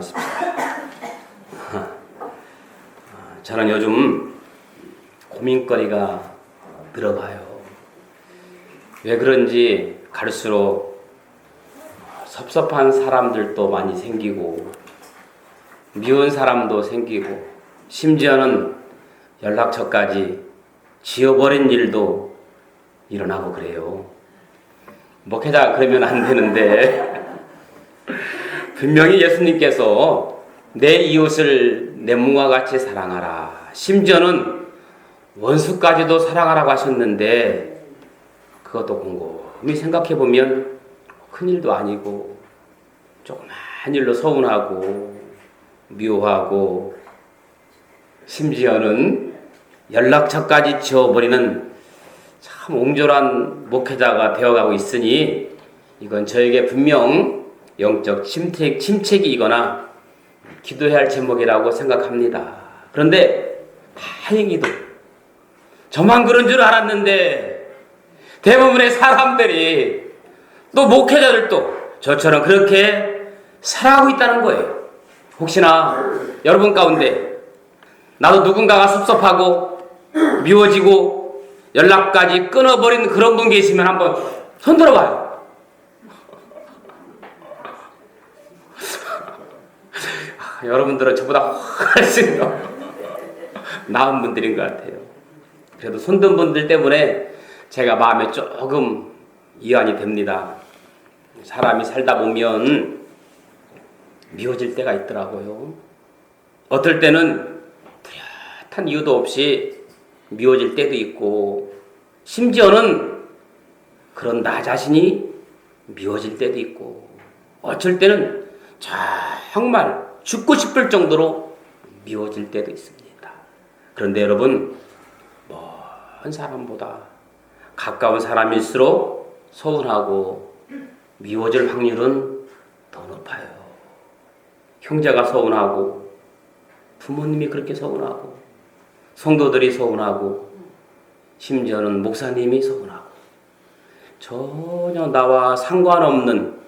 나누십시다. 저는 요즘 고민거리가 늘어가요. 왜 그런지 갈수록 섭섭한 사람들도 많이 생기고 미운 사람도 생기고 심지어는 연락처까지 지워버린 일도 일어나고 그래요. 목회자 그러면 안 되는데 분명히 예수님께서 내 이웃을 내 몸과 같이 사랑하라, 심지어는 원수까지도 사랑하라고 하셨는데 그것도 곰곰이 생각해보면 큰일도 아니고 조그만 일로 서운하고 미워하고 심지어는 연락처까지 지워버리는 참 옹졸한 목회자가 되어가고 있으니 이건 저에게 분명 영적 침체기이거나 기도해야 할 제목이라고 생각합니다. 그런데 다행히도 저만 그런 줄 알았는데 대부분의 사람들이 또 목회자들도 저처럼 그렇게 살아가고 있다는 거예요. 혹시나 여러분 가운데 나도 누군가가 섭섭하고 미워지고 연락까지 끊어버린 그런 분 계시면 한번 손 들어봐요. 여러분들은 저보다 훨씬 더 나은 분들인 것 같아요. 그래도 손든 분들 때문에 제가 마음에 조금 이완이 됩니다. 사람이 살다 보면 미워질 때가 있더라고요. 어떨 때는 뚜렷한 이유도 없이 미워질 때도 있고 심지어는 그런 나 자신이 미워질 때도 있고 어쩔 때는 정말 죽고 싶을 정도로 미워질 때도 있습니다. 그런데 여러분, 먼 사람보다 가까운 사람일수록 서운하고 미워질 확률은 더 높아요. 형제가 서운하고 부모님이 그렇게 서운하고 성도들이 서운하고 심지어는 목사님이 서운하고 전혀 나와 상관없는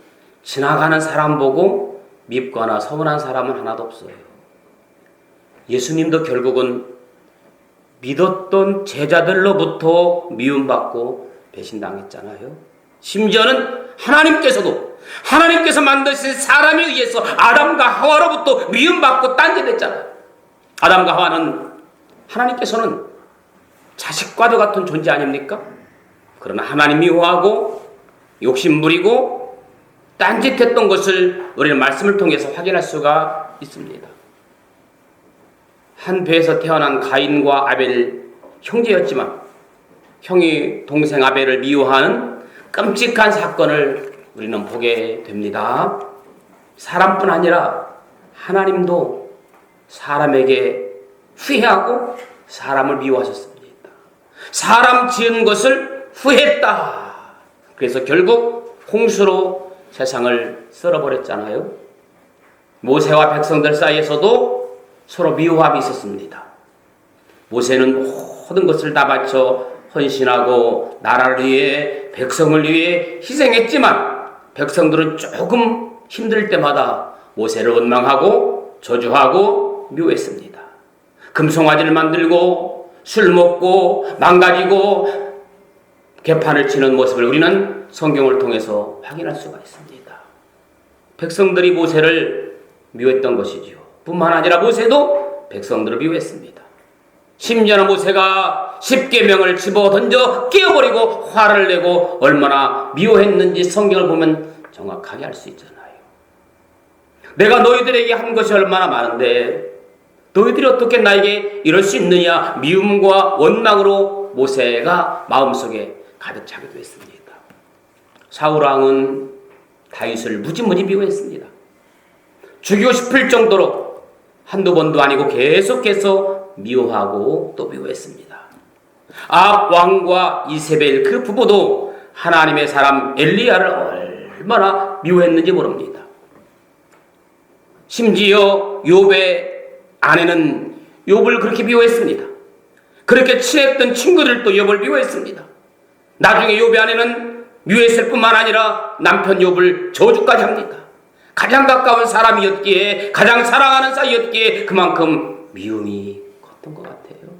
지나가는 사람 보고 밉거나 서운한 사람은 하나도 없어요. 예수님도 결국은 믿었던 제자들로부터 미움받고 배신당했잖아요. 심지어는 하나님께서 만드신 사람에 의해서 아담과 하와로부터 미움받고 딴짓했잖아요. 아담과 하와는 하나님께서는 자식과도 같은 존재 아닙니까? 그러나 하나님 미워하고 욕심부리고 딴짓했던 것을 우리는 말씀을 통해서 확인할 수가 있습니다. 한 배에서 태어난 가인과 아벨 형제였지만 형이 동생 아벨을 미워하는 끔찍한 사건을 우리는 보게 됩니다. 사람뿐 아니라 하나님도 사람에게 후회하고 사람을 미워하셨습니다. 사람 지은 것을 후회했다. 그래서 결국 홍수로 세상을 썰어버렸잖아요. 모세와 백성들 사이에서도 서로 미워함이 있었습니다. 모세는 모든 것을 다 바쳐 헌신하고 나라를 위해 백성을 위해 희생했지만 백성들은 조금 힘들 때마다 모세를 원망하고 저주하고 미워했습니다. 금송아지를 만들고 술 먹고 망가지고 개판을 치는 모습을 우리는 성경을 통해서 확인할 수가 있습니다. 백성들이 모세를 미워했던 것이지요. 뿐만 아니라 모세도 백성들을 미워했습니다. 심지어는 모세가 10계명을 집어 던져 깨어버리고 화를 내고 얼마나 미워했는지 성경을 보면 정확하게 알 수 있잖아요. 내가 너희들에게 한 것이 얼마나 많은데 너희들이 어떻게 나에게 이럴 수 있느냐. 미움과 원망으로 모세가 마음속에 가득 차기도 했습니다. 사울왕은 다윗을 무지무지 미워했습니다. 죽이고 싶을 정도로 한두 번도 아니고 계속해서 미워하고 또 미워했습니다. 아합 왕과 이세벨 그 부부도 하나님의 사람 엘리야를 얼마나 미워했는지 모릅니다. 심지어 욥의 아내는 욥을 그렇게 미워했습니다. 그렇게 친했던 친구들도 욥을 미워했습니다. 나중에 욥의 아내는 미워했을 뿐만 아니라 남편 욥을 저주까지 합니다. 가장 가까운 사람이었기에, 가장 사랑하는 사이였기에 그만큼 미움이 컸던 것 같아요.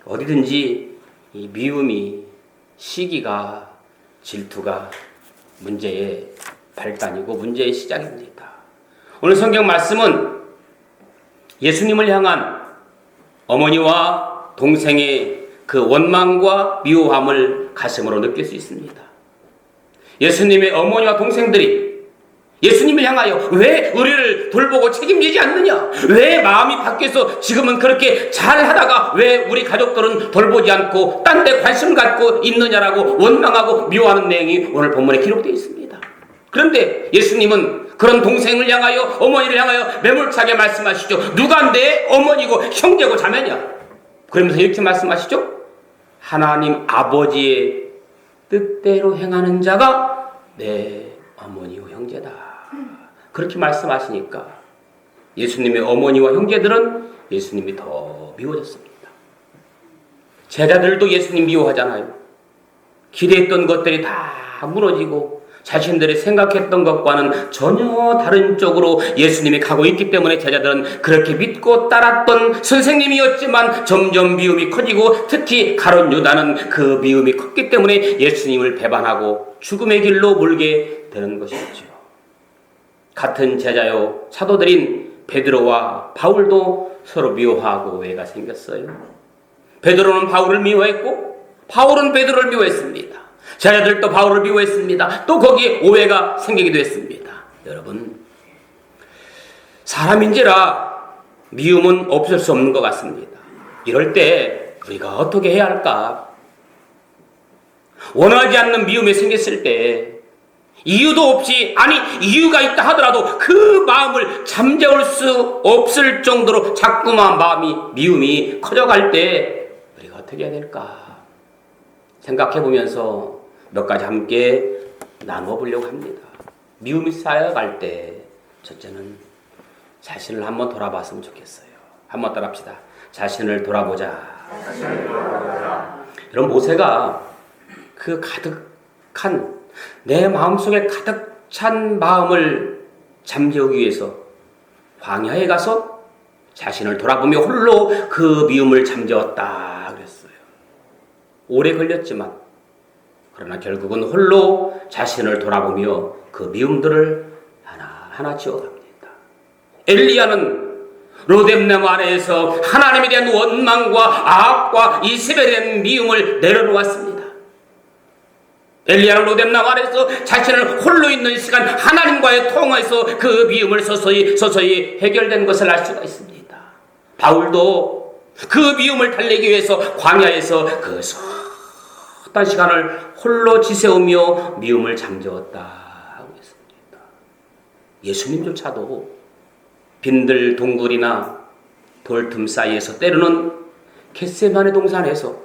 어디든지 이 미움이, 시기가, 질투가 문제의 발단이고 문제의 시작입니다. 오늘 성경 말씀은 예수님을 향한 어머니와 동생의 그 원망과 미워함을 가슴으로 느낄 수 있습니다. 예수님의 어머니와 동생들이 예수님을 향하여 왜 우리를 돌보고 책임지지 않느냐? 왜 마음이 바뀌어서 지금은 그렇게 잘하다가 왜 우리 가족들은 돌보지 않고 딴 데 관심을 갖고 있느냐라고 원망하고 미워하는 내용이 오늘 본문에 기록되어 있습니다. 그런데 예수님은 그런 동생을 향하여, 어머니를 향하여 매몰차게 말씀하시죠. 누가 내 어머니고 형제고 자매냐? 그러면서 이렇게 말씀하시죠. 하나님 아버지의 뜻대로 행하는 자가 내 어머니요 형제다. 그렇게 말씀하시니까 예수님의 어머니와 형제들은 예수님이 더 미워졌습니다. 제자들도 예수님 미워하잖아요. 기대했던 것들이 다 무너지고 자신들이 생각했던 것과는 전혀 다른 쪽으로 예수님이 가고 있기 때문에 제자들은 그렇게 믿고 따랐던 선생님이었지만 점점 미움이 커지고 특히 가룟 유다는 그 미움이 컸기 때문에 예수님을 배반하고 죽음의 길로 몰게 되는 것이었죠. 같은 제자요 사도들인 베드로와 바울도 서로 미워하고 오해가 생겼어요. 베드로는 바울을 미워했고 바울은 베드로를 미워했습니다. 제자들도 바울을 미워했습니다. 또 거기에 오해가 생기기도 했습니다. 여러분, 사람인지라 미움은 없을 수 없는 것 같습니다. 이럴 때 우리가 어떻게 해야 할까? 원하지 않는 미움이 생겼을 때 이유도 없이, 아니 이유가 있다 하더라도 그 마음을 잠재울 수 없을 정도로 자꾸만 미움이 커져갈 때 우리가 어떻게 해야 될까? 생각해 보면서 몇 가지 함께 나누어 보려고 합니다. 미움이 쌓여갈 때 첫째는 자신을 한번 돌아봤으면 좋겠어요. 한번 따라합시다. 자신을 돌아보자. 여러분, 모세가 그 가득한 내 마음속에 가득 찬 마음을 잠재우기 위해서 광야에 가서 자신을 돌아보며 홀로 그 미움을 잠재웠다 그랬어요. 오래 걸렸지만 그러나 결국은 홀로 자신을 돌아보며 그 미움들을 하나하나 지워갑니다. 엘리야는 로뎀나무 아래에서 하나님에 대한 원망과 악과 이세벨에 대한 미움을 내려놓았습니다. 엘리야는 로뎀나무 아래에서 자신을 홀로 있는 시간 하나님과의 통화에서 그 미움을 서서히 해결된 것을 알 수가 있습니다. 바울도 그 미움을 달래기 위해서 광야에서 그 숱한 시간을 홀로 지새우며 미움을 잠재웠다 하고 있습니다. 예수님조차도 빈들 동굴이나 돌틈 사이에서 때로는 겟세마네 동산에서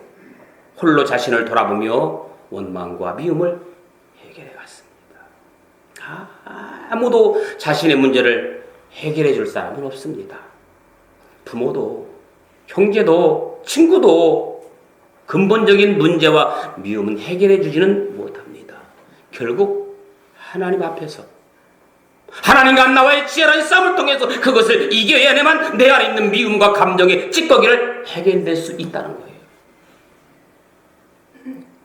홀로 자신을 돌아보며 원망과 미움을 해결해 갔습니다. 아무도 자신의 문제를 해결해 줄 사람은 없습니다. 부모도, 형제도, 친구도 근본적인 문제와 미움은 해결해 주지는 못합니다. 결국 하나님 앞에서 하나님과 나와의 치열한 싸움을 통해서 그것을 이겨야만 내 안에 있는 미움과 감정의 찌꺼기를 해결될 수 있다는 거예요.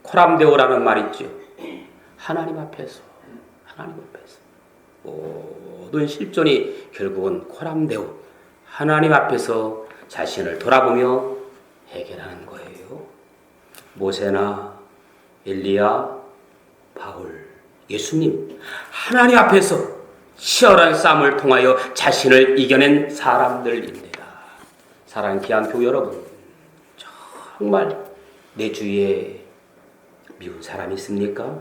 코람데오라는 말 있죠. 하나님 앞에서 모든 실존이 결국은 코람데오, 하나님 앞에서 자신을 돌아보며 해결하는 거예요. 모세나 엘리야, 바울, 예수님, 하나님 앞에서 치열한 싸움을 통하여 자신을 이겨낸 사람들입니다. 사랑하는 귀한 교우 여러분, 정말 내 주위에 미운 사람이 있습니까?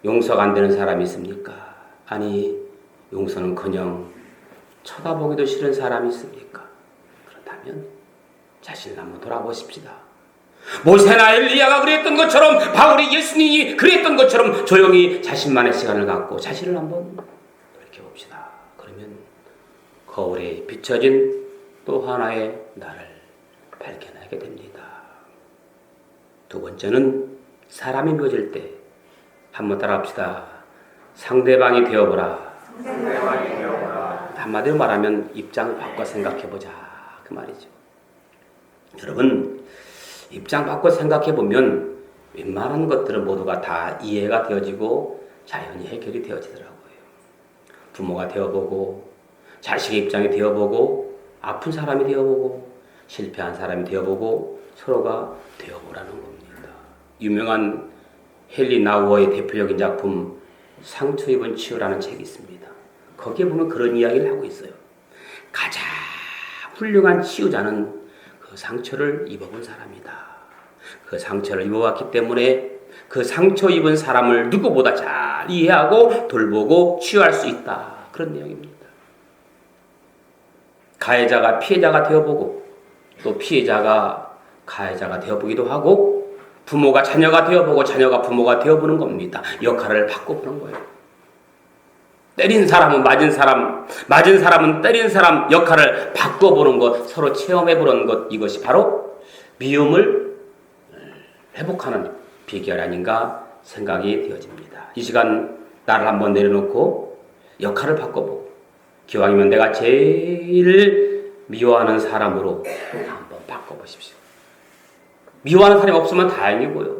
용서가 안 되는 사람이 있습니까? 아니, 용서는커녕 쳐다보기도 싫은 사람이 있습니까? 그렇다면 자신을 한번 돌아보십시다. 모세나 엘리야가 그랬던 것처럼, 바울이, 예수님이 그랬던 것처럼 조용히 자신만의 시간을 갖고 자신을 한번 돌이켜봅시다. 그러면 거울에 비춰진 또 하나의 나를 발견하게 됩니다. 두 번째는 사람이 미워질 때 한번 따라합시다. 상대방이 되어보라. 한마디로 말하면 입장을 바꿔 생각해보자, 그 말이죠. 여러분, 입장 바꿔 생각해보면 웬만한 것들은 모두가 다 이해가 되어지고 자연히 해결이 되어지더라고요. 부모가 되어보고, 자식의 입장이 되어보고, 아픈 사람이 되어보고, 실패한 사람이 되어보고, 서로가 되어보라는 겁니다. 유명한 헨리 나우어의 대표적인 작품 상처 입은 치유라는 책이 있습니다. 거기에 보면 그런 이야기를 하고 있어요. 가장 훌륭한 치유자는 그 상처를 입어본 사람이다. 그 상처를 입어왔기 때문에 그 상처 입은 사람을 누구보다 잘 이해하고 돌보고 치유할 수 있다. 그런 내용입니다. 가해자가 피해자가 되어보고, 또 피해자가 가해자가 되어보기도 하고, 부모가 자녀가 되어보고 자녀가 부모가 되어보는 겁니다. 역할을 바꿔보는 거예요. 때린 사람은 맞은 사람, 맞은 사람은 때린 사람 역할을 바꿔보는 것, 서로 체험해보는 것, 이것이 바로 미움을 회복하는 비결 아닌가 생각이 되어집니다. 이 시간 나를 한번 내려놓고 역할을 바꿔보고, 기왕이면 내가 제일 미워하는 사람으로 한번 바꿔보십시오. 미워하는 사람이 없으면 다행이고요.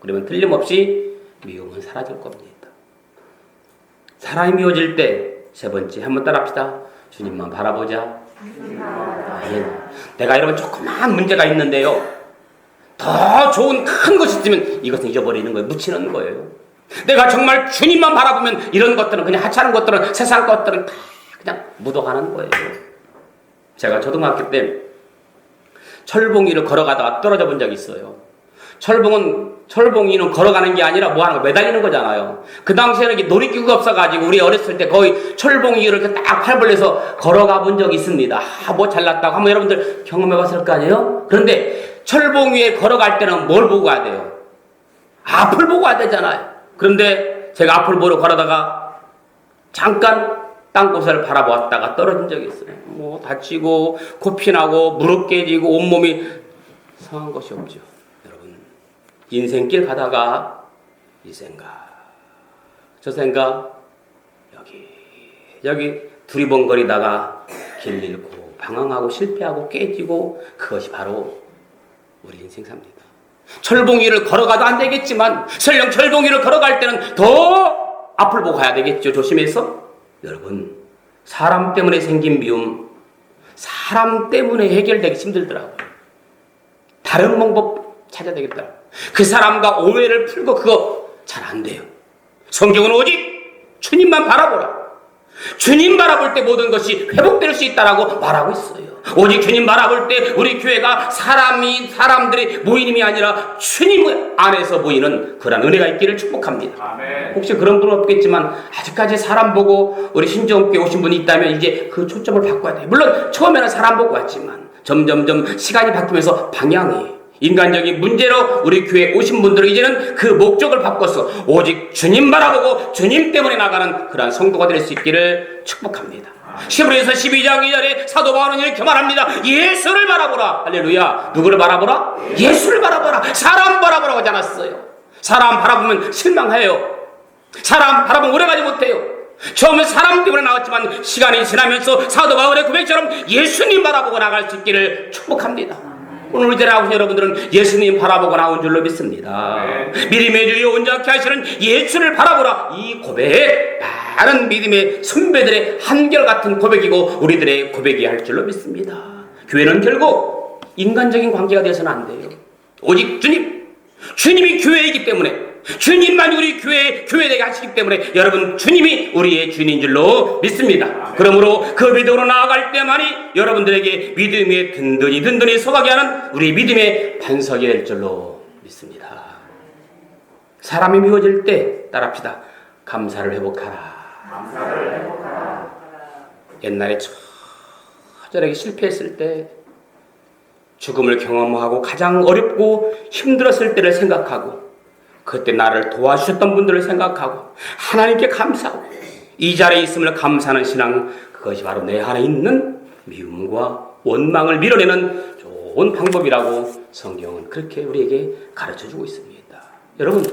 그러면 틀림없이 미움은 사라질 겁니다. 사람이 미워질 때 세 번째 한번 따라합시다. 주님만 바라보자. 내가 이러면 조그만 문제가 있는데요, 더 좋은 큰 것이 있으면 이것은 잊어버리는 거예요. 묻히는 거예요. 내가 정말 주님만 바라보면 이런 것들은, 그냥 하찮은 것들은, 세상 것들은 다 그냥 묻어가는 거예요. 제가 초등학교 때 철봉이를 걸어가다가 떨어져 본 적이 있어요. 철봉이는 걸어가는 게 아니라 뭐 하는 거, 매달리는 거잖아요. 그 당시에는 이게 놀이기구가 없어가지고 우리 어렸을 때 거의 철봉이를 이렇게 딱 팔벌 해서 걸어가 본 적이 있습니다. 뭐 잘났다고 한번 여러분들 경험해 봤을 거 아니에요? 그런데 철봉 위에 걸어갈 때는 뭘 보고 가야 돼요? 앞을 보고 가야 되잖아요. 그런데 제가 앞을 보러 걸어다가 잠깐 딴 곳을 바라보았다가 떨어진 적이 있어요. 뭐 다치고 코피나고 무릎 깨지고 온몸이 상한 것이 없죠. 여러분, 인생길 가다가 이 생각 저 생각 여기 두리번거리다가 길 잃고 방황하고 실패하고 깨지고, 그것이 바로 우리 인생사입니다. 철봉이를 걸어가도 안 되겠지만 설령 철봉이를 걸어갈 때는 더 앞을 보고 가야 되겠죠. 조심해서. 여러분, 사람 때문에 생긴 미움, 사람 때문에 해결되기 힘들더라고요. 다른 방법 찾아야 되겠다. 그 사람과 오해를 풀고 그거 잘 안 돼요. 성경은 오직 주님만 바라보라. 주님 바라볼 때 모든 것이 회복될 수 있다라고 말하고 있어요. 오직 주님 바라볼 때 우리 교회가 사람들이 모이님이 아니라 주님 안에서 모이는 그런 은혜가 있기를 축복합니다. 아멘. 혹시 그런 분은 없겠지만 아직까지 사람 보고 우리 신정교회 오신 분이 있다면 이제 그 초점을 바꿔야 돼요. 물론 처음에는 사람 보고 왔지만 점점점 시간이 바뀌면서 방향이, 인간적인 문제로 우리 교회에 오신 분들은 이제는 그 목적을 바꿔서 오직 주님 바라보고 주님 때문에 나가는 그러한 성도가 될 수 있기를 축복합니다. 히브리서 12장 2절에 사도 바울은 이렇게 말합니다. 예수를 바라보라. 할렐루야. 누구를 바라보라? 예수를 바라보라. 사람 바라보라고 하지 않았어요. 사람 바라보면 실망해요. 사람 바라보면 오래가지 못해요. 처음에 사람 때문에 나왔지만 시간이 지나면서 사도 바울의 고백처럼 예수님 바라보고 나갈 수 있기를 축복합니다. 오늘 우리 나오신 여러분들은 예수님 바라보고 나온 줄로 믿습니다. 믿음의 주여 온전케 하시는 예수를 바라보라. 이 고백, 많은 믿음의 선배들의 한결같은 고백이고 우리들의 고백이 할 줄로 믿습니다. 교회는 결국 인간적인 관계가 되어서는 안 돼요. 오직 주님이 교회이기 때문에, 주님만이 우리 교회되게 하시기 때문에 여러분, 주님이 우리의 주인인 줄로 믿습니다. 그러므로 그 믿음으로 나아갈 때만이 여러분들에게 믿음에 든든히 서가게 하는 우리 믿음의 반석이 될 줄로 믿습니다. 사람이 미워질 때 따라합시다. 감사를 회복하라. 옛날에 처절하게 실패했을 때, 죽음을 경험하고 가장 어렵고 힘들었을 때를 생각하고, 그때 나를 도와주셨던 분들을 생각하고 하나님께 감사하고 이 자리에 있음을 감사하는 신앙, 그것이 바로 내 안에 있는 미움과 원망을 밀어내는 좋은 방법이라고 성경은 그렇게 우리에게 가르쳐주고 있습니다. 여러분,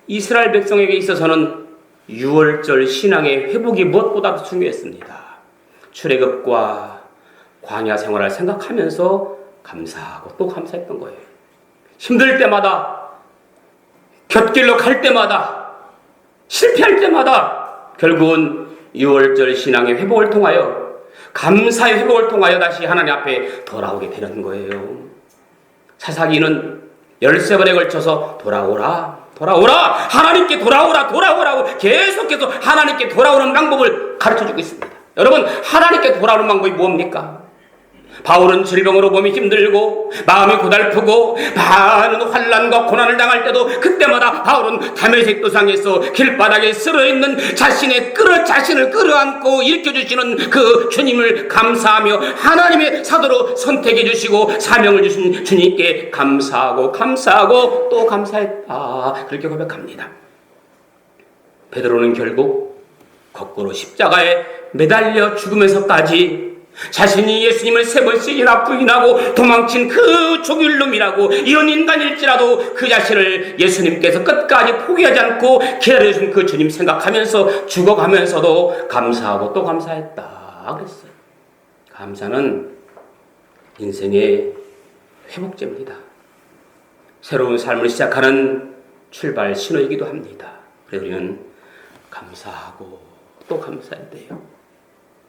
이스라엘 백성에게 있어서는 유월절 신앙의 회복이 무엇보다도 중요했습니다. 출애굽과 광야 생활을 생각하면서 감사하고 또 감사했던 거예요. 힘들 때마다, 곁길로 갈 때마다, 실패할 때마다 결국은 유월절 신앙의 회복을 통하여, 감사의 회복을 통하여 다시 하나님 앞에 돌아오게 되는 거예요. 사사기는 13번에 걸쳐서 돌아오라, 하나님께 돌아오라고 계속해서 하나님께 돌아오는 방법을 가르쳐주고 있습니다. 여러분, 하나님께 돌아오는 방법이 뭡니까? 바울은 질병으로 몸이 힘들고 마음이 고달프고 많은 환난과 고난을 당할 때도 그때마다 바울은 다메섹 도상에서 길바닥에 쓰러있는 자신을 끌어안고 일으켜주시는 그 주님을 감사하며 하나님의 사도로 선택해 주시고 사명을 주신 주님께 감사하고 또 감사했다, 그렇게 고백합니다. 베드로는 결국 거꾸로 십자가에 매달려 죽으면서까지 자신이 예수님을 3번씩이나 부인하고 도망친 그 종일놈이라고 이런 인간일지라도 그 자신을 예수님께서 끝까지 포기하지 않고 기다려주신 그 주님 생각하면서 죽어가면서도 감사하고 또 감사했다 그랬어요. 감사는 인생의 회복제입니다. 새로운 삶을 시작하는 출발 신호이기도 합니다. 그래서 우리는 감사하고 또 감사해야 돼요.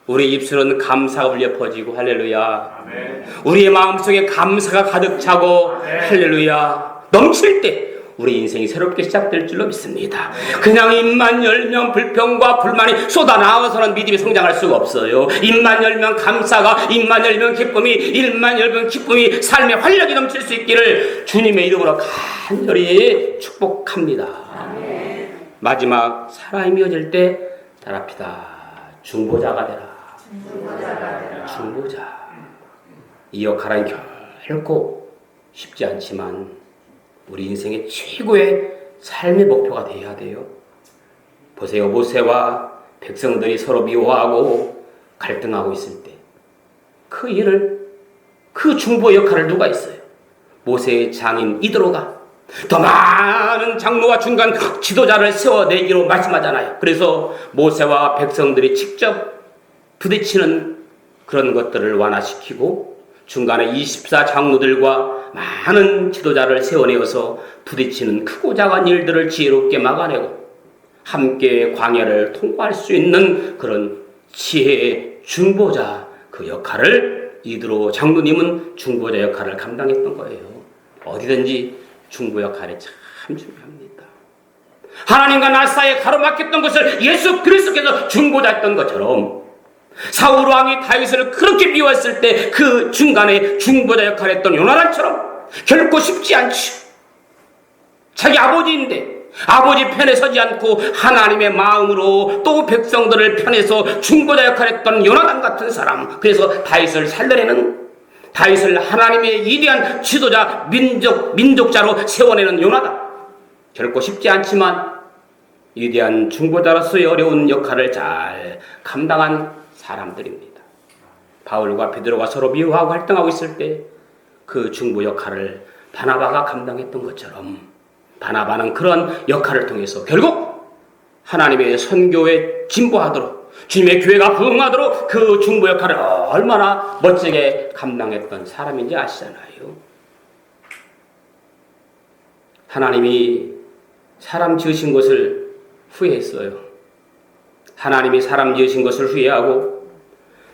우리 입술은 감사가 울려 퍼지고 할렐루야. 아멘. 우리의 마음속에 감사가 가득 차고 아멘. 할렐루야 넘칠 때 우리 인생이 새롭게 시작될 줄로 믿습니다. 그냥 입만 열면 불평과 불만이 쏟아나와서는 믿음이 성장할 수가 없어요. 입만 열면 감사가, 입만 열면 기쁨이, 입만 열면 기쁨이 삶의 활력이 넘칠 수 있기를 주님의 이름으로 간절히 축복합니다. 아멘. 마지막 사람이 이어질 때 따라합시다. 중보자가 되라. 중보자. 이 역할은 결코 쉽지 않지만 우리 인생의 최고의 삶의 목표가 되어야 돼요. 보세요. 모세와 백성들이 서로 미워하고 갈등하고 있을 때 그 중보 역할을 누가 했어요? 모세의 장인 이드로가 더 많은 장로와 중간 지도자를 세워내기로 말씀하잖아요. 그래서 모세와 백성들이 직접 부딪히는 그런 것들을 완화시키고 중간에 24장로들과 많은 지도자를 세워내어서 부딪히는 크고 작은 일들을 지혜롭게 막아내고 함께 광야를 통과할 수 있는 그런 지혜의 중보자, 그 역할을 이드로 장로님은 중보자 역할을 감당했던 거예요. 어디든지 중보 역할이 참 중요합니다. 하나님과 나 사이에 가로막혔던 것을 예수 그리스도께서 중보자였던 것처럼 사울 왕이 다윗을 그렇게 미워했을 때 그 중간에 중보자 역할을 했던 요나단처럼 결코 쉽지 않죠. 자기 아버지인데 아버지 편에 서지 않고 하나님의 마음으로 또 백성들을 편에서 중보자 역할을 했던 요나단 같은 사람, 그래서 다윗을 살려내는, 다윗을 하나님의 위대한 지도자 민족자로 세워내는 요나단, 결코 쉽지 않지만 위대한 중보자로서의 어려운 역할을 잘 감당한 사람들입니다. 바울과 베드로가 서로 미워하고 갈등하고 있을 때 그 중보 역할을 바나바가 감당했던 것처럼 바나바는 그런 역할을 통해서 결국 하나님의 선교에 진보하도록, 주님의 교회가 부흥하도록 그 중보 역할을 얼마나 멋지게 감당했던 사람인지 아시잖아요. 하나님이 사람 지으신 것을 후회했어요. 하나님이 사람 지으신 것을 후회하고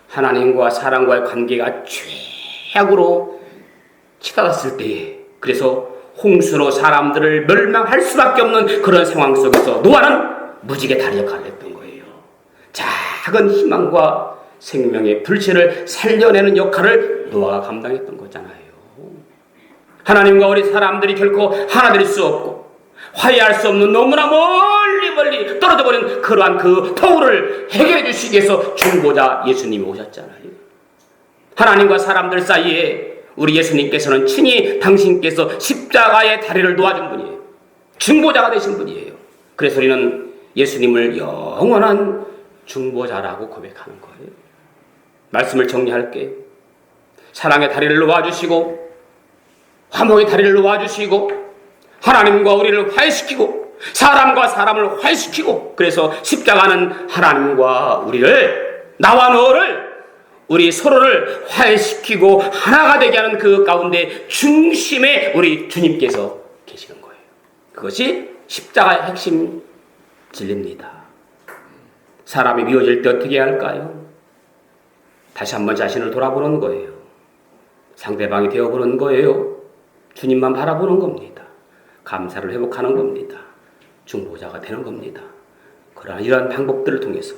하나님과 사람과의 관계가 최악으로 치닫았을 때에, 그래서 홍수로 사람들을 멸망할 수밖에 없는 그런 상황 속에서 노아는 무지개 다리 역할을 했던 거예요. 작은 희망과 생명의 불씨를 살려내는 역할을 노아가 감당했던 거잖아요. 하나님과 우리 사람들이 결코 하나 될 수 없고 화해할 수 없는 너무나 멀리 떨어져 버린 그러한 그 터울을 해결해 주시기 위해서 중보자 예수님이 오셨잖아요. 하나님과 사람들 사이에 우리 예수님께서는 친히 당신께서 십자가의 다리를 놓아준 분이에요. 중보자가 되신 분이에요. 그래서 우리는 예수님을 영원한 중보자라고 고백하는 거예요. 말씀을 정리할게요. 사랑의 다리를 놓아주시고 화목의 다리를 놓아주시고 하나님과 우리를 화해시키고 사람과 사람을 화해시키고, 그래서 십자가는 하나님과 우리를, 나와 너를, 우리 서로를 화해시키고 하나가 되게 하는 그 가운데 중심에 우리 주님께서 계시는 거예요. 그것이 십자가의 핵심 진리입니다. 사람이 미워질 때 어떻게 해야 할까요? 다시 한번 자신을 돌아보는 거예요. 상대방이 되어보는 거예요. 주님만 바라보는 겁니다. 감사를 회복하는 겁니다. 중보자가 되는 겁니다. 그러한 이러한 방법들을 통해서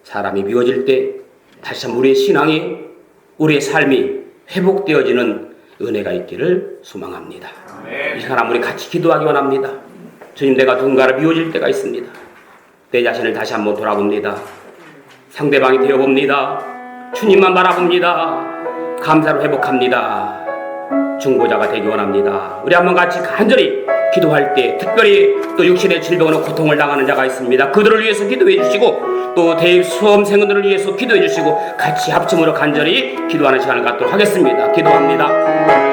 사람이 미워질 때 다시 한번 우리의 신앙이, 우리의 삶이 회복되어지는 은혜가 있기를 소망합니다. 이 사람 우리 같이 기도하기 원합니다. 주님, 내가 누군가를 미워질 때가 있습니다. 내 자신을 다시 한번 돌아봅니다. 상대방이 되어봅니다. 주님만 바라봅니다. 감사를 회복합니다. 중보자가 되기 원합니다. 우리 한번 같이 간절히 기도할 때, 특별히 또 육신의 질병으로 고통을 당하는 자가 있습니다. 그들을 위해서 기도해 주시고, 또 수험생들을 위해서 기도해 주시고, 같이 합심으로 간절히 기도하는 시간을 갖도록 하겠습니다. 기도합니다.